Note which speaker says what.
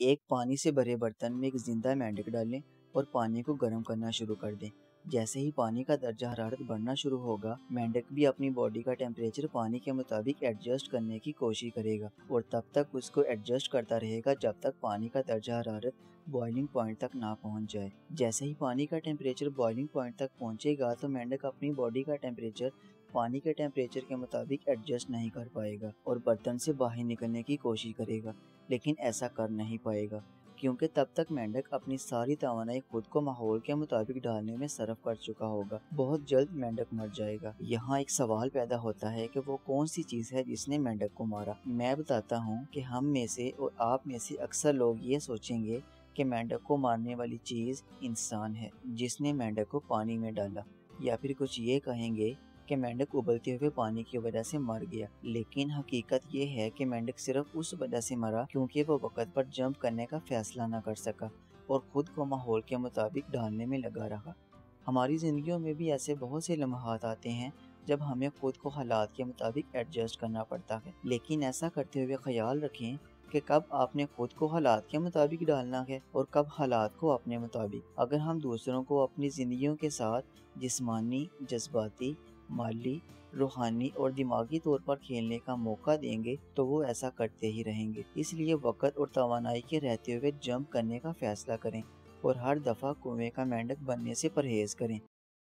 Speaker 1: ایک پانی سے بھرے برتن میں ایک زندہ مینڈک ڈالیں اور پانی کو گرم کرنا شروع کر دیں۔ جیسے ہی پانی کا درجہ حرارت بڑھنا شروع ہوگا، مینڈک بھی اپنی باڈی کا ٹیمپریچر پانی کے مطابق ایڈجسٹ کرنے کی کوشش کرے گا اور تب تک اس کو ایڈجسٹ کرتا رہے گا جب تک پانی کا درجہ حرارت بوائلنگ پوائنٹ تک نہ پہنچ جائے۔ جیسے ہی پانی کا ٹیمپریچر بوائلنگ پوائنٹ تک پہنچے گا تو مینڈک اپنی باڈی کا ٹیمپریچر پانی کے ٹیمپریچر کے مطابق ایڈجسٹ نہیں کر پائے گا اور برتن سے باہر نکلنے کی کوشش کرے گا، لیکن ایسا کر نہیں پائے گا کیونکہ تب تک مینڈک اپنی ساری توانائی خود کو ماحول کے مطابق ڈالنے میں صرف کر چکا ہوگا۔ بہت جلد مینڈک مر جائے گا۔ یہاں ایک سوال پیدا ہوتا ہے کہ وہ کون سی چیز ہے جس نے مینڈک کو مارا؟ میں بتاتا ہوں کہ ہم میں سے اور آپ میں سے اکثر لوگ یہ سوچیں گے کہ مینڈک کو مارنے والی چیز انسان ہے جس نے مینڈک کو پانی میں ڈالا، یا پھر کچھ یہ کہیں گے کہ مینڈک ابلتے ہوئے پانی کی وجہ سے مر گیا۔ لیکن حقیقت یہ ہے کہ مینڈک صرف اس وجہ سے مرا کیونکہ وہ وقت پر جمپ کرنے کا فیصلہ نہ کر سکا اور خود کو ماحول کے مطابق ڈھالنے میں لگا رہا۔ ہماری زندگیوں میں بھی ایسے بہت سے لمحات آتے ہیں جب ہمیں خود کو حالات کے مطابق ایڈجسٹ کرنا پڑتا ہے، لیکن ایسا کرتے ہوئے خیال رکھیں کہ کب آپ نے خود کو حالات کے مطابق ڈالنا ہے اور کب حالات کو اپنے مطابق۔ اگر ہم دوسروں کو اپنی زندگیوں کے ساتھ جسمانی، جذباتی، مالی، روحانی اور دماغی طور پر کھیلنے کا موقع دیں گے تو وہ ایسا کرتے ہی رہیں گے۔ اس لیے وقت اور توانائی کے رہتے ہوئے جمپ کرنے کا فیصلہ کریں اور ہر دفعہ کنویں کا مینڈک بننے سے پرہیز کریں۔